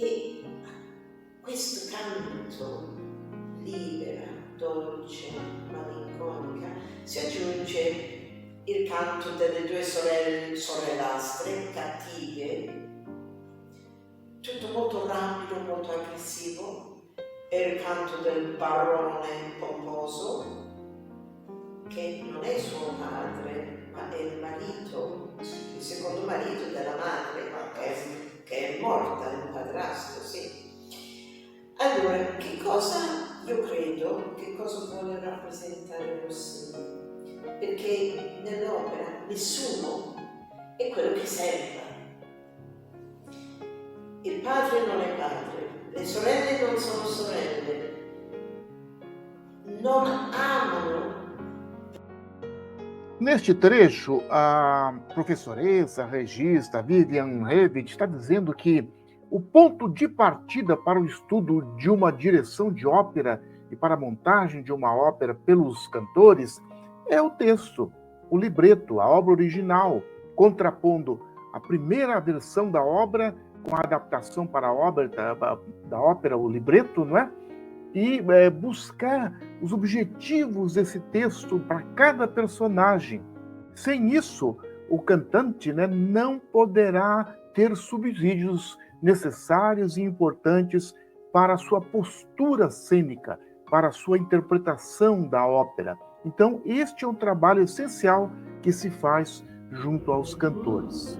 E questo canto libera, dolce, malinconica, si aggiunge il canto delle due sorellastre cattive, tutto molto rapido, molto aggressivo, e il canto del barone pomposo, che non è suo padre, ma è il marito, il secondo marito della madre, ma che è morta, il padrastro, sì. Allora, che cosa io credo, che cosa vuole rappresentare Rossini? Perché nell'opera nessuno è quello che sembra. Il padre non è padre, le sorelle non sono sorelle, non amano. Neste trecho, a professoressa, regista Vivian Levitt está dizendo que o ponto de partida para o estudo de uma direção de ópera e para a montagem de uma ópera pelos cantores é o texto, o libreto, a obra original, contrapondo a primeira versão da obra com a adaptação para a obra da ópera, o libreto, não é? E buscar os objetivos desse texto para cada personagem. Sem isso, o cantante, né, não poderá ter subsídios necessários e importantes para a sua postura cênica, para a sua interpretação da ópera. Então, este é um trabalho essencial que se faz junto aos cantores.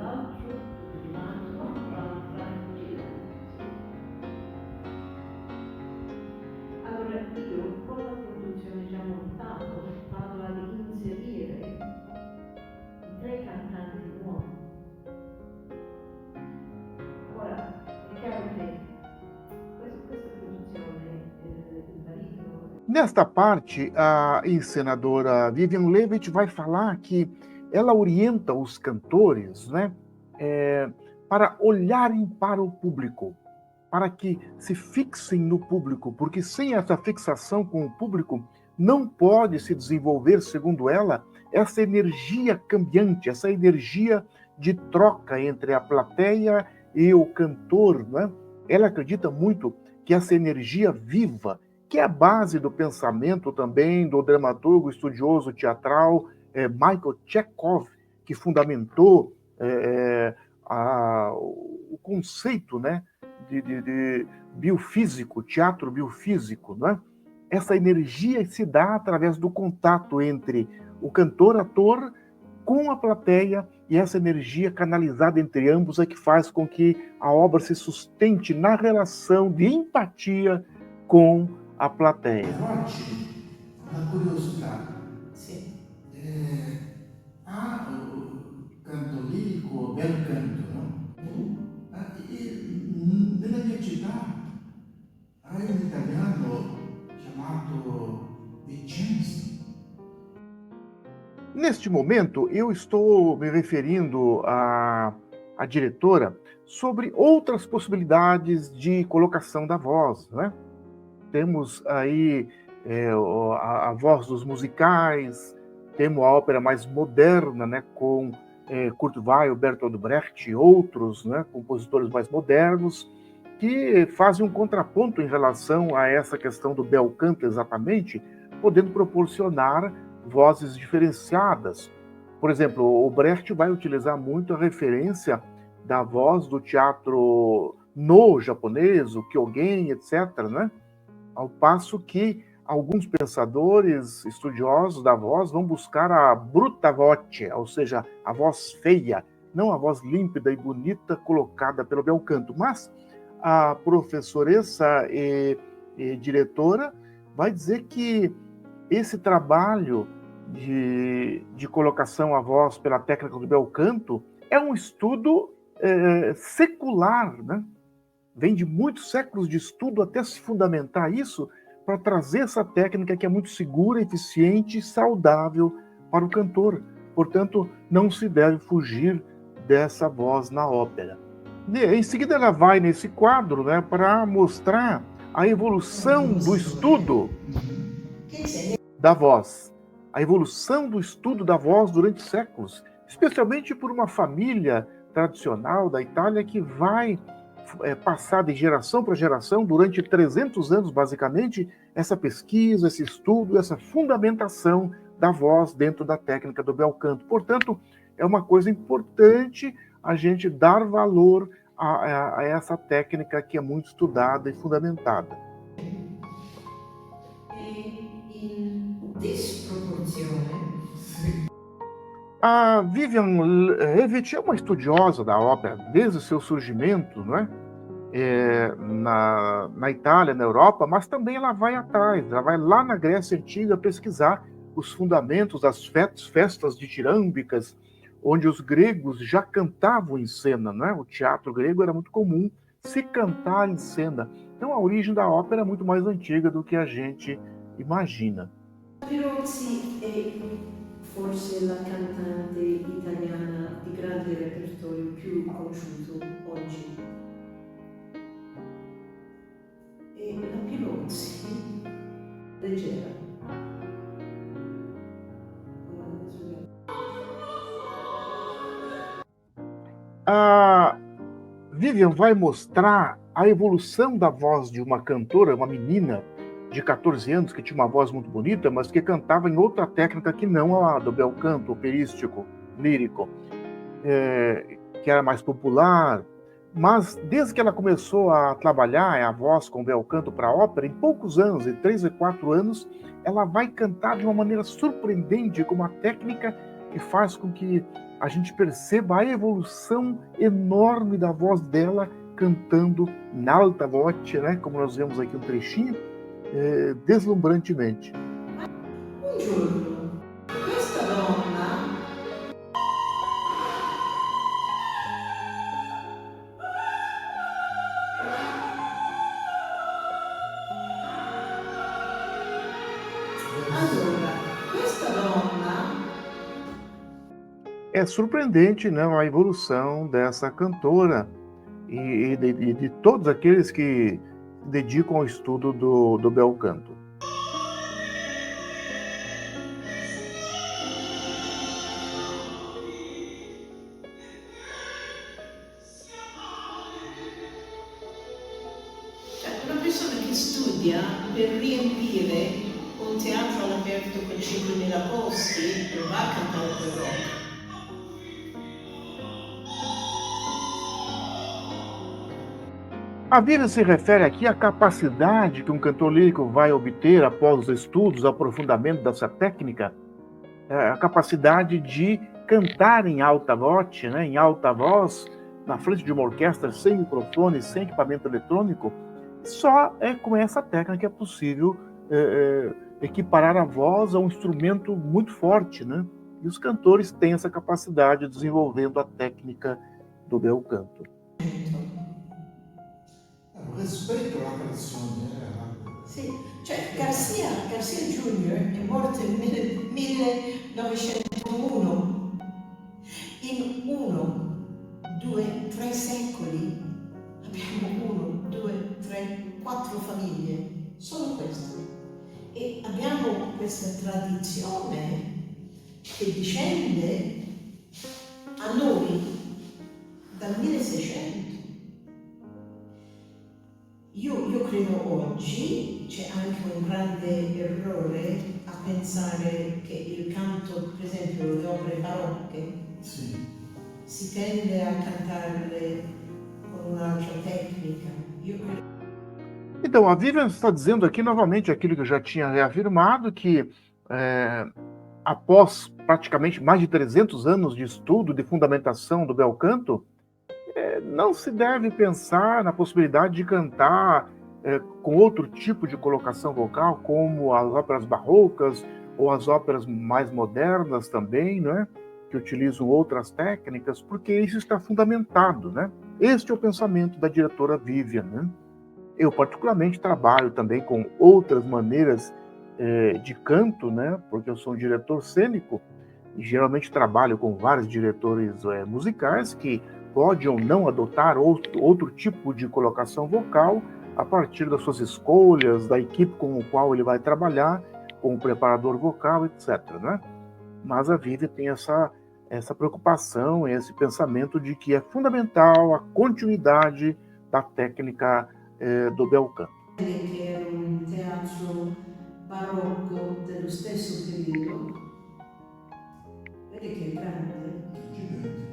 Nesta parte, a encenadora Vivian Levitt vai falar que ela orienta os cantores, né, para olharem para o público, para que se fixem no público, porque sem essa fixação com o público não pode se desenvolver, segundo ela, essa energia cambiante, essa energia de troca entre a plateia e o cantor, né? Ela acredita muito que essa energia viva, que é a base do pensamento também do dramaturgo estudioso teatral Michael Chekhov, que fundamentou o conceito, né, de biofísico, teatro biofísico, né? Essa energia se dá através do contato entre o cantor-ator com a plateia, e essa energia canalizada entre ambos é que faz com que a obra se sustente na relação de empatia com a plateia. Uma curiosidade. Sì. Há o canto lírico, bel canto, não? E nella mia città há um italiano chamado Vincenzo. Neste momento, eu estou me referindo à diretora sobre outras possibilidades de colocação da voz, né? Temos aí a voz dos musicais, temos a ópera mais moderna, né, com Kurt Weill, Bertolt Brecht e outros, né, compositores mais modernos, que fazem um contraponto em relação a essa questão do bel canto exatamente, podendo proporcionar vozes diferenciadas. Por exemplo, o Brecht vai utilizar muito a referência da voz do teatro no japonês, o Kyogen, etc., né? Ao passo que alguns pensadores estudiosos da voz vão buscar a bruta voce, ou seja, a voz feia, não a voz límpida e bonita colocada pelo bel canto. Mas a professoressa e diretora vai dizer que esse trabalho de colocação à voz pela técnica do bel canto é um estudo secular, né? Vem de muitos séculos de estudo até se fundamentar isso para trazer essa técnica que é muito segura, eficiente e saudável para o cantor. Portanto, não se deve fugir dessa voz na ópera. Em seguida, ela vai nesse quadro, né, para mostrar a evolução do estudo da voz. A evolução do estudo da voz durante séculos, especialmente por uma família tradicional da Itália que vai passada de geração para geração durante 300 anos, basicamente, essa pesquisa, esse estudo, essa fundamentação da voz dentro da técnica do bel canto. Portanto, é uma coisa importante a gente dar valor a essa técnica que é muito estudada e fundamentada. In disproporzione. A Vivian Levitt é uma estudiosa da ópera desde o seu surgimento, não é? Na Itália, na Europa, mas também ela vai atrás, ela vai lá na Grécia Antiga pesquisar os fundamentos das festas ditirâmbicas, onde os gregos já cantavam em cena, não é? O teatro grego era muito comum se cantar em cena. Então a origem da ópera é muito mais antiga do que a gente imagina. Pirozzi è forse la cantante italiana di grande repertorio più conosciuto oggi. E la Pirozzi, leggera. A Vivian vai mostrar a evolução da voz de uma cantora, uma menina de 14 anos, que tinha uma voz muito bonita, mas que cantava em outra técnica que não a do bel canto, operístico, lírico, que era mais popular. Mas desde que ela começou a trabalhar a voz com bel canto para a ópera, em poucos anos, em 3 e 4 anos, ela vai cantar de uma maneira surpreendente, com uma técnica que faz com que a gente perceba a evolução enorme da voz dela cantando na alta voce, né? Como nós vemos aqui um trechinho, deslumbrantemente. Un giorno, questa donna É surpreendente, né, a evolução dessa cantora e de todos aqueles que se dedicam ao estudo do bel canto. Una persona che studia per riempire un teatro all'aperto con 5.000 posti non va a cantare per rock. A Vivian se refere aqui à capacidade que um cantor lírico vai obter após os estudos, aprofundamento dessa técnica, a capacidade de cantar em alta voce, né, em alta voz, na frente de uma orquestra sem microfone, sem equipamento eletrônico. Só com essa técnica é possível equiparar a voz a um instrumento muito forte, né? E os cantores têm essa capacidade desenvolvendo a técnica do bel canto. Rispetto alla canzone. Sì, cioè Garcia Junior è morto nel 1901. In 1, 2, 3 secoli abbiamo 1, 2, 3, 4 famiglie, solo queste. E abbiamo questa tradizione che discende a noi dal 1600. Io credo oggi c'è anche un grande errore a pensare che il canto, per esempio, le opere barocche, Sì. si tende a cantarle con un'altra tecnica. Então, a Vivian está dizendo aqui novamente aquilo que eu já tinha reafirmado, que após praticamente mais de 300 anos de estudo, de fundamentação do bel canto, não se deve pensar na possibilidade de cantar com outro tipo de colocação vocal, como as óperas barrocas ou as óperas mais modernas também, né, que utilizam outras técnicas, porque isso está fundamentado, né? Este é o pensamento da diretora Vivian, né? Eu, particularmente, trabalho também com outras maneiras de canto, né? Porque eu sou um diretor cênico e geralmente trabalho com vários diretores musicais que podem ou não adotar outro tipo de colocação vocal a partir das suas escolhas, da equipe com o qual ele vai trabalhar, com o preparador vocal, etc., né? Mas a Vivian tem essa preocupação, esse pensamento de que é fundamental a continuidade da técnica do bel canto. Che era un teatro barocco dello stesso periodo. Vedi che è grande? Gigante.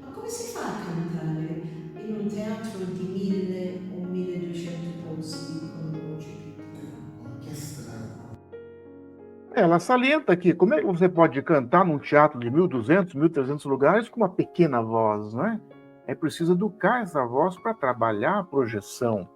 Ma come si fa a cantare in un teatro di 1000 o 1200 posti con voce piccola? Orquestra. Ela salienta que como é que você pode cantar num teatro de 1.200, 1.300 lugares com uma pequena voz, né? É preciso educar essa voz para trabalhar a projeção.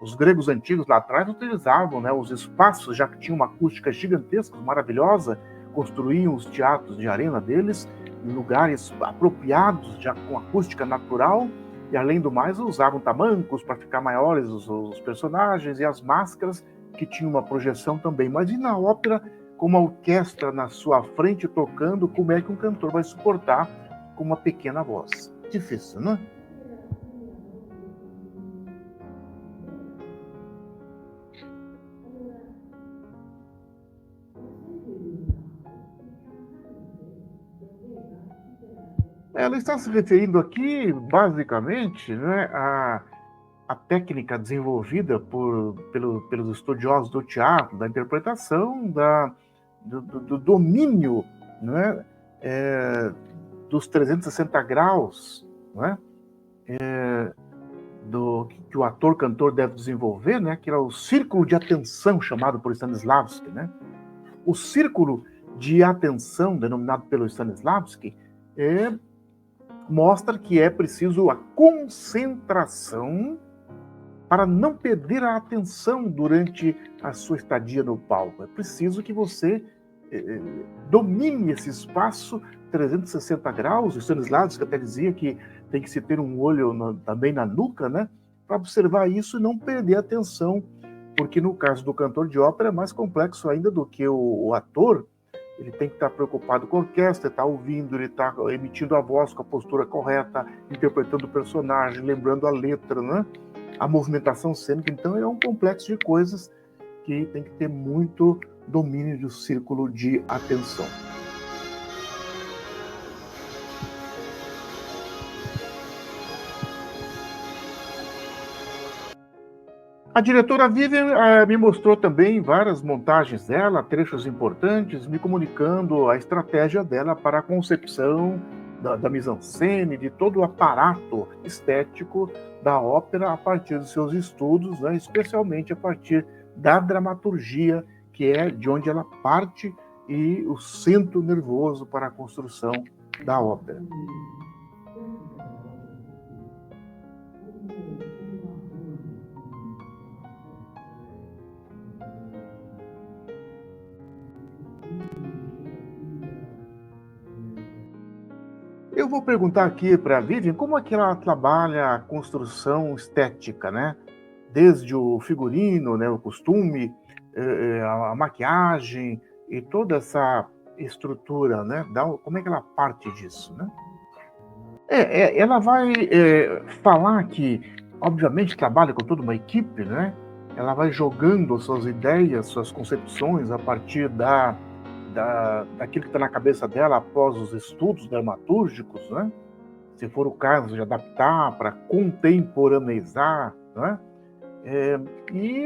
Os gregos antigos lá atrás utilizavam, né, os espaços, já que tinham uma acústica gigantesca, maravilhosa, construíam os teatros de arena deles em lugares apropriados, já com acústica natural, e além do mais usavam tamancos para ficar maiores os personagens e as máscaras, que tinham uma projeção também. Mas e na ópera, com uma orquestra na sua frente tocando, como é que um cantor vai suportar com uma pequena voz? Difícil, não é? Ela está se referindo aqui, basicamente, né, à técnica desenvolvida pelos estudiosos do teatro, da interpretação, do domínio, né, dos 360 graus, né, que o ator-cantor deve desenvolver, né, que é o círculo de atenção chamado por Stanislavski. Né? O círculo de atenção, denominado pelo Stanislavski, mostra que é preciso a concentração para não perder a atenção durante a sua estadia no palco. É preciso que você domine esse espaço 360 graus. O Stanislavski até dizia que tem que se ter um olho também na nuca, né, para observar isso e não perder a atenção, porque no caso do cantor de ópera é mais complexo ainda do que o ator. Ele tem que estar preocupado com a orquestra, está ouvindo, ele está emitindo a voz com a postura correta, interpretando o personagem, lembrando a letra, né? A movimentação cênica. Então é um complexo de coisas que tem que ter muito domínio do círculo de atenção. A diretora Vivian me mostrou também várias montagens dela, trechos importantes, me comunicando a estratégia dela para a concepção da mise-en-scène, de todo o aparato estético da ópera a partir dos seus estudos, né, especialmente a partir da dramaturgia, que é de onde ela parte e o centro nervoso para a construção da ópera. Eu vou perguntar aqui para a Vivian como é que ela trabalha a construção estética, né? Desde o figurino, né, o costume, a maquiagem e toda essa estrutura, né? Como é que ela parte disso, né? Ela vai falar que, obviamente, trabalha com toda uma equipe, né? Ela vai jogando suas ideias, suas concepções a partir daquilo que está na cabeça dela após os estudos dramatúrgicos, né? Se for o caso de adaptar para contemporaneizar, né? E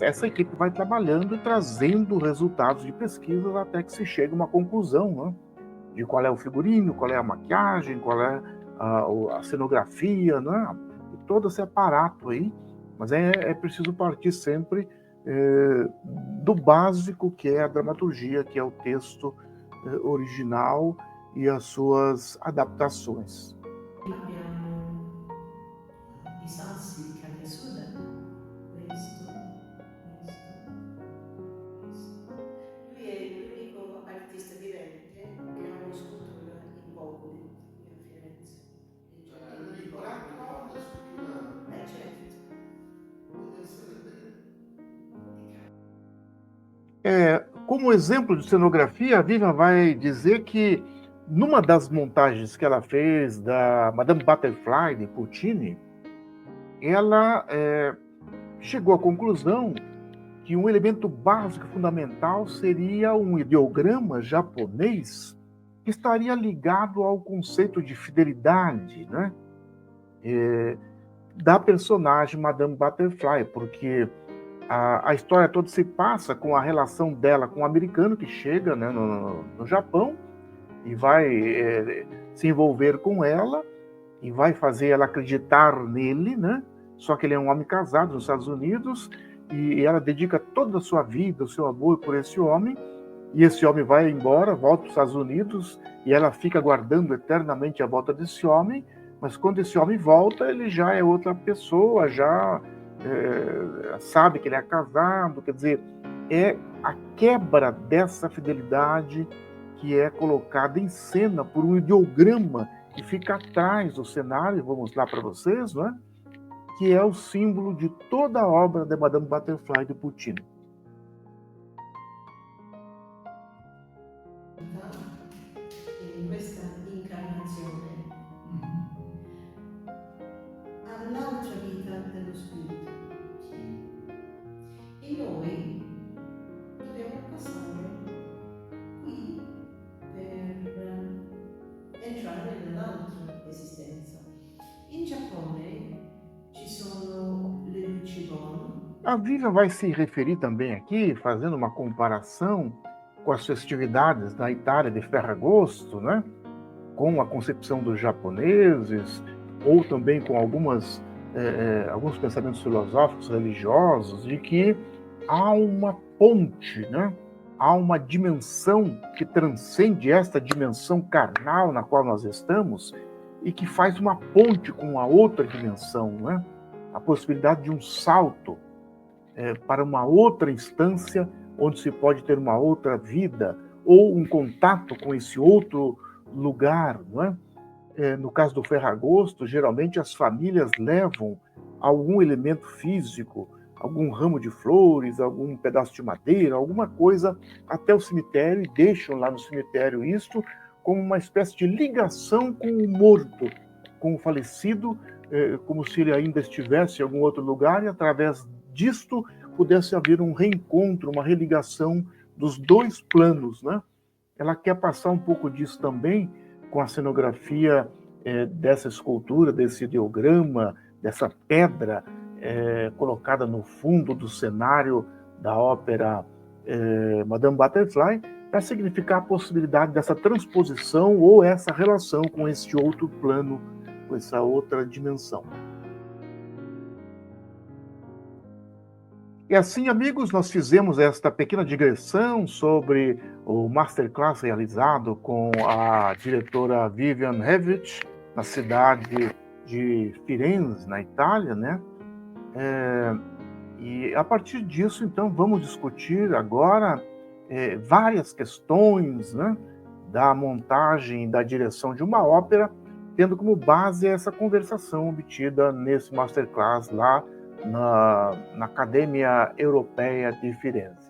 essa equipe vai trabalhando e trazendo resultados de pesquisas até que se chegue a uma conclusão, né? De qual é o figurino, qual é a maquiagem, qual é a cenografia, né? E todo esse aparato aí. Mas é preciso partir sempre do básico, que é a dramaturgia, que é o texto original e as suas adaptações. Abbiamo i Sassi di Cagasuda, questo. Lui è l'unico artista vivente che ha una scultura in Popoli, qui a Firenze. L'unico ha una scultura. Certo. Deve essere bene. Como exemplo de cenografia, a Vivian vai dizer que numa das montagens que ela fez da Madame Butterfly, de Puccini, ela chegou à conclusão que um elemento básico fundamental seria um ideograma japonês que estaria ligado ao conceito de fidelidade, né? da personagem Madame Butterfly, porque a história toda se passa com a relação dela com o americano que chega, né, no Japão e vai se envolver com ela e vai fazer ela acreditar nele, né? Só que ele é um homem casado nos Estados Unidos e ela dedica toda a sua vida, o seu amor por esse homem, e esse homem vai embora, volta para os Estados Unidos e ela fica aguardando eternamente a volta desse homem, mas quando esse homem volta, ele já é outra pessoa, já sabe que ele é casado, quer dizer, é a quebra dessa fidelidade que é colocada em cena por um ideograma que fica atrás do cenário, vou mostrar para vocês, não é? Que é o símbolo de toda a obra de Madame Butterfly de Puccini. In questa incarnazione all'altra vita dello spirito. E noi dobbiamo passare qui per entrare nell'altra esistenza. In Giappone ci sono le luci buone. A Vivian vai se referir também aqui, fazendo uma comparação com as festividades da Itália de Ferragosto, né? Com a concepção dos japoneses, ou também com alguns pensamentos filosóficos, religiosos, de que há uma ponte, né? Há uma dimensão que transcende esta dimensão carnal na qual nós estamos e que faz uma ponte com a outra dimensão, né? A possibilidade de um salto para uma outra instância onde se pode ter uma outra vida ou um contato com esse outro lugar, não é? No caso do Ferragosto, geralmente as famílias levam algum elemento físico, algum ramo de flores, algum pedaço de madeira, alguma coisa até o cemitério e deixam lá no cemitério isto como uma espécie de ligação com o morto, com o falecido, como se ele ainda estivesse em algum outro lugar e através disto pudesse haver um reencontro, uma religação dos dois planos, né? Ela quer passar um pouco disso também com a cenografia dessa escultura, desse ideograma, dessa pedra colocada no fundo do cenário da ópera Madame Butterfly, para significar a possibilidade dessa transposição ou essa relação com esse outro plano, com essa outra dimensão. E assim, amigos, nós fizemos esta pequena digressão sobre o masterclass realizado com a diretora Vivian Hewitt, na cidade de Firenze, na Itália, né? E a partir disso, então, vamos discutir agora várias questões, né, da montagem e da direção de uma ópera, tendo como base essa conversação obtida nesse masterclass lá na Academia Europeia de Firenze.